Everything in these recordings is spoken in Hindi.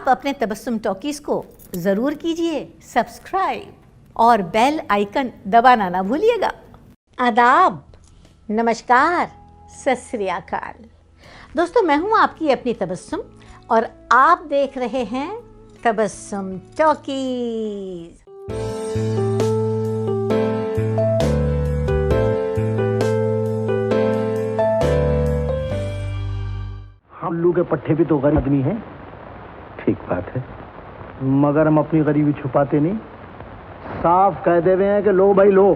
अपने तबस्सुम टॉकीज़ को ज़रूर कीजिए सब्सक्राइब और बेल आइकन दबाना ना भूलिएगा। आदाब, नमस्कार, सत श्री अकाल। दोस्तों, मैं हूँ आपकी अपनी तबस्सुम और आप देख रहे हैं तबस्सुम टॉकीज़। हम उल्लू के पट्टे भी तो गरीब आदमी हैं। ठीक बात है, मगर हम अपनी गरीबी छुपाते नहीं। साफ कह देवे हैं कि लो भाई लो,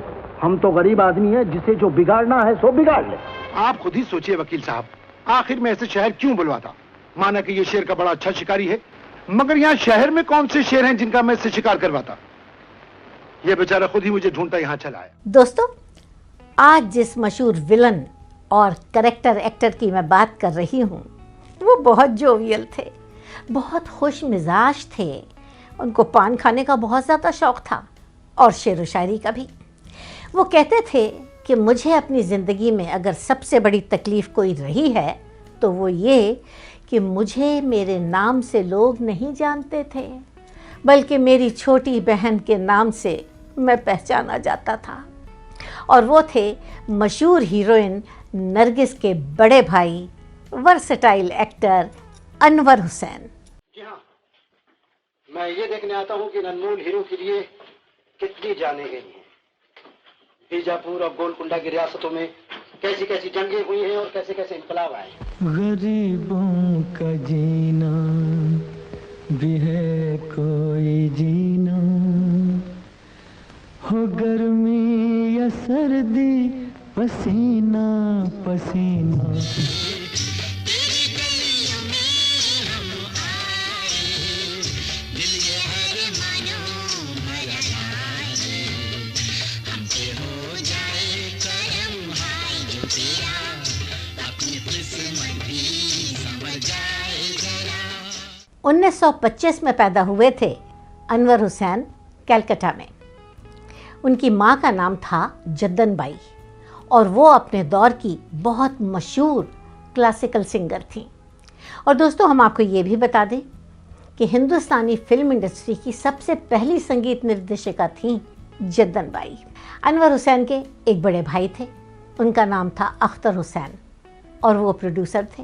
हम तो गरीब आदमी हैं, जिसे जो बिगाड़ना है सो बिगाड़ ले। आप खुद ही सोचिए वकील साहब, आखिर में ऐसे शहर क्यों बुलवाता? माना कि ये शेर का बड़ा अच्छा शिकारी है, मगर यहाँ शहर में कौन से शेर हैं जिनका मैं इससे शिकार करवाता? ये बेचारा खुद ही मुझे ढूंढता यहाँ चला आया। दोस्तों, आज जिस मशहूर विलन और करेक्टर एक्टर की मैं बात कर रही हूँ, वो बहुत जोवियल थे, बहुत खुश मिजाज थे। उनको पान खाने का बहुत ज़्यादा शौक़ था और शेर व शायरी का भी। वो कहते थे कि मुझे अपनी ज़िंदगी में अगर सबसे बड़ी तकलीफ़ कोई रही है तो वो ये कि मुझे मेरे नाम से लोग नहीं जानते थे, बल्कि मेरी छोटी बहन के नाम से मैं पहचाना जाता था। और वो थे मशहूर हीरोइन नरगिस के बड़े भाई, वर्सेटाइल एक्टर अनवर हुसैन। जी हाँ, मैं ये देखने आता हूँ कि अनमोल हीरो के लिए कितनी जाने गई हैं। बीजापुर और गोलकुंडा की रियासतों में कैसी कैसी जंगें हुई हैं और कैसे कैसे इनकलाब आए। गरीबों का जीना भी है कोई जीना, हो गर्मी या सर्दी, पसीना पसीना। सन 1925 में पैदा हुए थे अनवर हुसैन कलकत्ता में। उनकी माँ का नाम था जद्दन बाई और वो अपने दौर की बहुत मशहूर क्लासिकल सिंगर थीं। और दोस्तों, हम आपको ये भी बता दें कि हिंदुस्तानी फिल्म इंडस्ट्री की सबसे पहली संगीत निर्देशिका थीं जद्दन बाई। अनवर हुसैन के एक बड़े भाई थे, उनका नाम था अख्तर हुसैन और वो प्रोड्यूसर थे।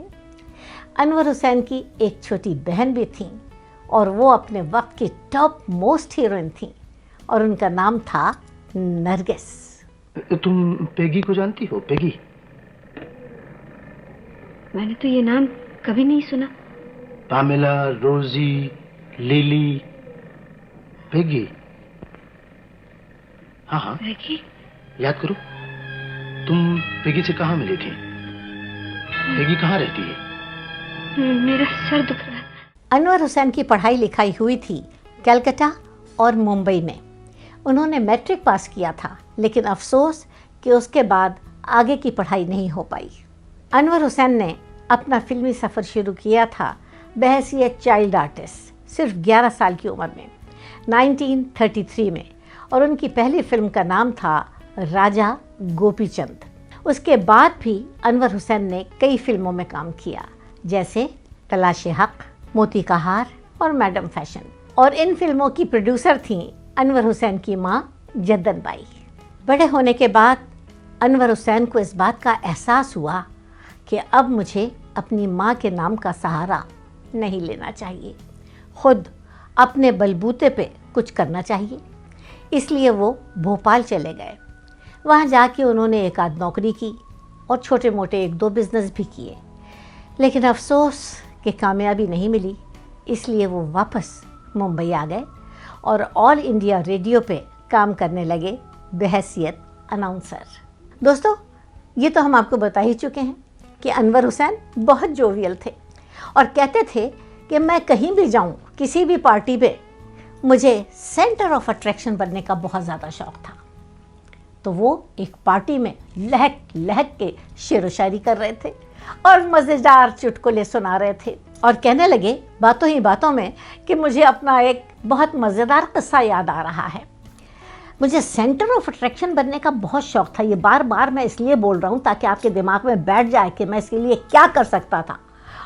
अनवर हुसैन की एक छोटी बहन भी थी और वो अपने वक्त की टॉप मोस्ट हीरोइन थी और उनका नाम था नरगिस। तुम पेगी को जानती हो? पेगी? मैंने तो ये नाम कभी नहीं सुना। पामेला, रोजी, लिली, पेगी। हाँ हाँ, पेगी? याद करो, तुम पेगी से कहाँ मिली थी? पेगी कहाँ रहती है? मेरा सर दुख रहा है। अनवर हुसैन की पढ़ाई लिखाई हुई थी कलकत्ता और मुंबई में। उन्होंने मैट्रिक पास किया था, लेकिन अफसोस कि उसके बाद आगे की पढ़ाई नहीं हो पाई। अनवर हुसैन ने अपना फिल्मी सफ़र शुरू किया था बहैसियत चाइल्ड आर्टिस्ट सिर्फ 11 साल की उम्र में 1933 में, और उनकी पहली फिल्म का नाम था राजा गोपीचंद। उसके बाद भी अनवर हुसैन ने कई फिल्मों में काम किया, जैसे तलाशे हक, मोती का हार और मैडम फैशन। और इन फिल्मों की प्रोड्यूसर थीं अनवर हुसैन की माँ जद्दन बाई। बड़े होने के बाद अनवर हुसैन को इस बात का एहसास हुआ कि अब मुझे अपनी माँ के नाम का सहारा नहीं लेना चाहिए, खुद अपने बलबूते पे कुछ करना चाहिए। इसलिए वो भोपाल चले गए। वहाँ जाके उन्होंने एक आध नौकरी की और छोटे मोटे एक दो बिज़नेस भी किए, लेकिन अफसोस कि कामयाबी नहीं मिली। इसलिए वो वापस मुंबई आ गए और ऑल इंडिया रेडियो पे काम करने लगे बहैसियत अनाउंसर। दोस्तों, ये तो हम आपको बता ही चुके हैं कि अनवर हुसैन बहुत जोवियल थे और कहते थे कि मैं कहीं भी जाऊं, किसी भी पार्टी पे, मुझे सेंटर ऑफ अट्रैक्शन बनने का बहुत ज़्यादा शौक़ था। तो वो एक पार्टी में लहक लहक के शेर व शायरी कर रहे थे और मज़ेदार चुटकुले सुना रहे थे और कहने लगे बातों ही बातों में कि मुझे अपना एक बहुत मज़ेदार किस्सा याद आ रहा है। मुझे सेंटर ऑफ अट्रैक्शन बनने का बहुत शौक़ था। ये बार बार मैं इसलिए बोल रहा हूँ ताकि आपके दिमाग में बैठ जाए कि मैं इसके लिए क्या कर सकता था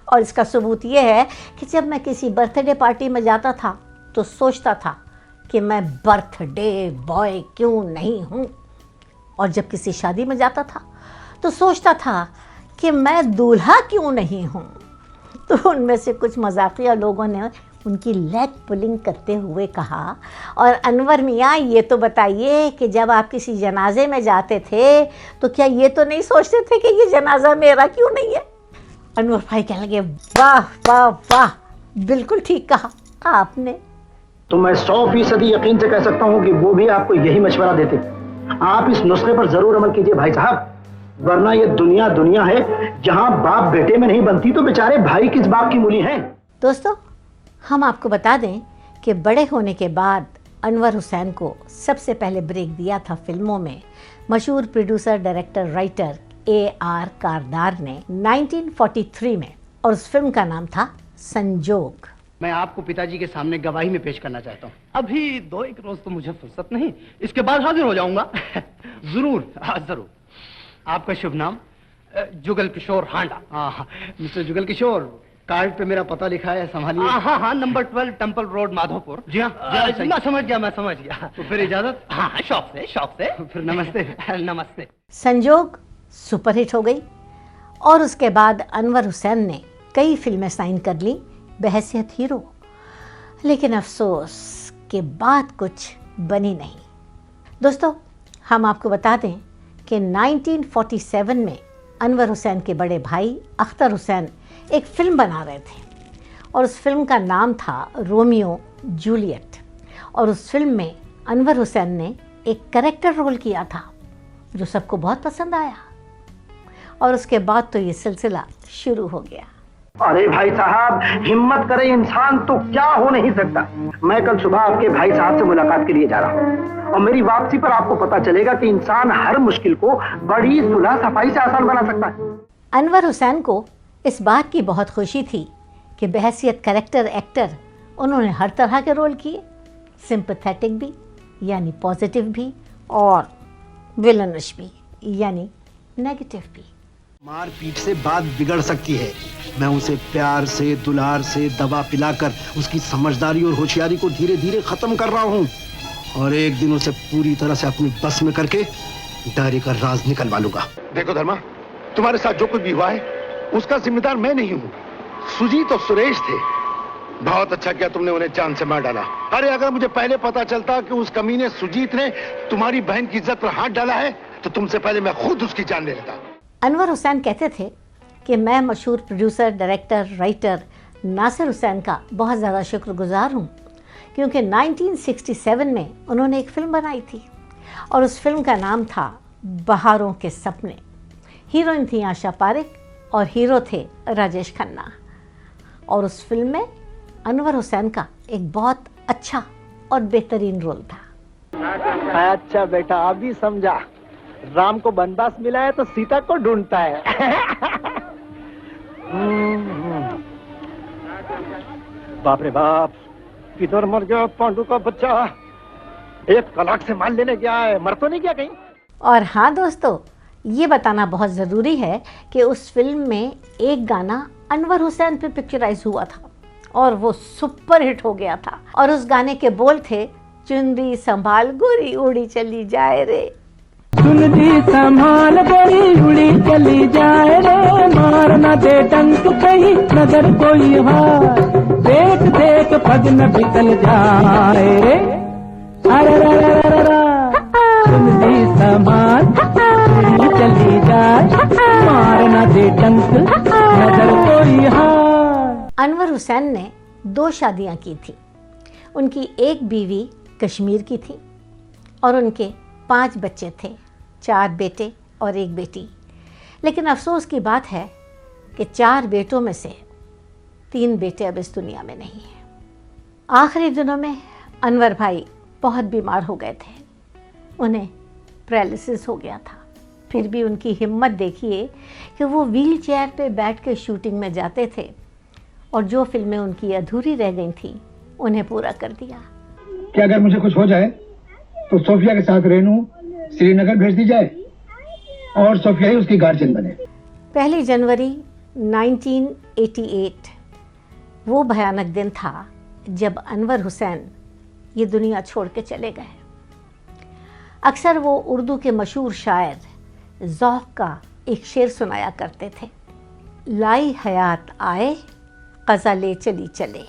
और इसका सबूत ये है कि जब मैं किसी बर्थडे पार्टी में जाता था तो सोचता था कि मैं बर्थडे बॉय क्यों नहीं हूँ, और जब किसी शादी में जाता था तो सोचता था कि मैं दूल्हा क्यों नहीं हूँ। तो उनमें से कुछ मजाकिया लोगों ने उनकी लेग पुलिंग करते हुए कहा, और अनवर मियाँ ये तो बताइए कि जब आप किसी जनाजे में जाते थे तो क्या ये तो नहीं सोचते थे कि ये जनाजा मेरा क्यों नहीं है? अनवर भाई कहने लगे, वाह वाह वाह, बिल्कुल ठीक कहा आपने। तो मैं 100% यकीन से कह सकता हूँ कि वो भी आपको यही मशवरा देते। आप इस नुस्खे पर जरूर अमल कीजिए भाई साहब, वरना ये दुनिया है जहाँ बाप बेटे में नहीं बनती तो बेचारे भाई किस बाप की मूली हैं। दोस्तों, हम आपको बता दें कि बड़े होने के बाद अनवर हुसैन को सबसे पहले ब्रेक दिया था फिल्मों में मशहूर प्रोड्यूसर डायरेक्टर राइटर A.R. कारदार ने 1943 में, और उस फिल्म का नाम था संजोग। मैं आपको पिताजी के सामने गवाही में पेश करना चाहता हूँ। अभी 2-1 रोज तो मुझे फुर्सत नहीं, इसके बाद हाजिर हो जाऊंगा। जरूर, हाँ जरूर। आपका शुभ नाम? जुगल किशोर हांडा। हाँ, मिस्टर जुगल किशोर, कार्ड पे मेरा पता लिखा है, संभालिए। हाँ, नंबर 12 टेम्पल रोड, माधोपुर। जी हाँ, मैं समझ गया। तो फिर इजाजत? हाँ, शौक से। फिर नमस्ते। नमस्ते। संजोग सुपरहिट हो गई और उसके बाद अनवर हुसैन ने कई फिल्में साइन कर ली बहैसियत हीरो, लेकिन अफसोस के बाद कुछ बनी नहीं। दोस्तों, हम आपको बता दें कि 1947 में अनवर हुसैन के बड़े भाई अख्तर हुसैन एक फिल्म बना रहे थे, और उस फिल्म का नाम था रोमियो जूलियट, और उस फिल्म में अनवर हुसैन ने एक कैरेक्टर रोल किया था जो सबको बहुत पसंद आया, और उसके बाद तो ये सिलसिला शुरू हो गया। अरे भाई साहब, हिम्मत करे इंसान तो क्या हो नहीं सकता। मैं कल सुबह आपके भाई साहब से मुलाकात के लिए जा रहा हूँ, और मेरी वापसी पर आपको पता चलेगा कि इंसान हर मुश्किल को बड़ी सुलह सफाई से आसान बना सकता है। अनवर हुसैन को इस बात की बहुत खुशी थी कि बहैसियत कैरेक्टर एक्टर उन्होंने हर तरह के रोल किए, सिंपैथेटिक भी यानी पॉजिटिव भी, और विलनिश भी यानी नेगेटिव भी। मारपीट से बात बिगड़ सकती है। मैं उसे प्यार से, दुलार से, दवा पिलाकर उसकी समझदारी और होशियारी को धीरे धीरे खत्म कर रहा हूँ, और एक दिन उसे पूरी तरह से अपनी बस में करके डायरी का राज निकलवा लूंगा। देखो धर्मा, तुम्हारे साथ जो कुछ भी हुआ है उसका जिम्मेदार मैं नहीं हूँ, सुजीत और सुरेश थे। बहुत अच्छा किया तुमने उन्हें जान से मार डाला। अरे अगर मुझे पहले पता चलता कि उस कमीने सुजीत ने तुम्हारी बहन की इज्जत पर हाथ डाला है तो तुमसे पहले मैं खुद उसकी जान ले लेता। अनवर हुसैन कहते थे कि मैं मशहूर producer, director, writer Nasir Hussain का बहुत ज़्यादा शुक्रगुजार हूँ, क्योंकि 1967 में उन्होंने एक फ़िल्म बनाई थी, और उस फिल्म का नाम था बहारों के सपने। हीरोइन थी आशा पारेख और हीरो थे राजेश खन्ना, और उस फिल्म में अनवर हुसैन का एक बहुत अच्छा और बेहतरीन रोल था। अच्छा बेटा, अभी समझा। राम को वनवास मिला है तो सीता को ढूंढता है। बाप रे बाप, किधर मर गया पांडु का बच्चा? एक कलाक से माल लेने गया है, मर तो नहीं गया कहीं? और हाँ दोस्तों, ये बताना बहुत ज़रूरी है कि उस फिल्म में एक गाना अनवर हुसैन पे पिक्चराइज हुआ था, और वो सुपर हिट हो गया था, और उस गाने के बोल थे, चुनरी संभाल गोरी उड़ी चली जाए रे, चुनरी संभाल गोरी उड़ी चली जाए रे, मार न दे डंक कहीं नजर कोई हार, देख देख पग न फिसल जाए रे, अरे चुनरी संभाल गोरी चली जाए, मार न दे डंक नजर कोई हार। अनवर हुसैन ने 2 शादियां की थी। उनकी एक बीवी कश्मीर की थी, और उनके 5 बच्चे थे, 4 बेटे और 1 बेटी। लेकिन अफसोस की बात है कि 4 बेटों में से 3 बेटे अब इस दुनिया में नहीं हैं। आखिरी दिनों में अनवर भाई बहुत बीमार हो गए थे, उन्हें पैरालिसिस हो गया था। फिर भी उनकी हिम्मत देखिए कि वो व्हील चेयर पे बैठ के शूटिंग में जाते थे, और जो फिल्में उनकी अधूरी रह गई थी उन्हें पूरा कर दिया। कि अगर मुझे कुछ हो जाए तो सोफिया के साथ रेनू श्रीनगर भेज दी जाए, और सोफिया ही उसकी गार्जियन बने। 1 जनवरी 1988 वो भयानक दिन था जब अनवर हुसैन ये दुनिया छोड़ के चले गए। अक्सर वो उर्दू के मशहूर शायर ज़ौक़ का एक शेर सुनाया करते थे, लाई हयात आए क़ज़ा ले चली चले।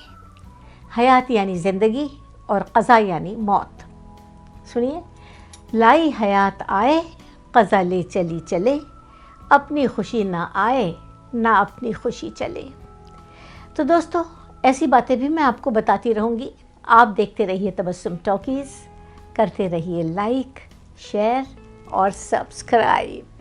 हयात यानी ज़िंदगी और क़ज़ा यानी मौत। सुनिए, लाई हयात आए क़ज़ा ले चली चले, अपनी खुशी ना आए ना अपनी खुशी चले। तो दोस्तों, ऐसी बातें भी मैं आपको बताती रहूँगी। आप देखते रहिए तबस्सुम टॉकीज़, करते रहिए लाइक, शेयर और सब्सक्राइब।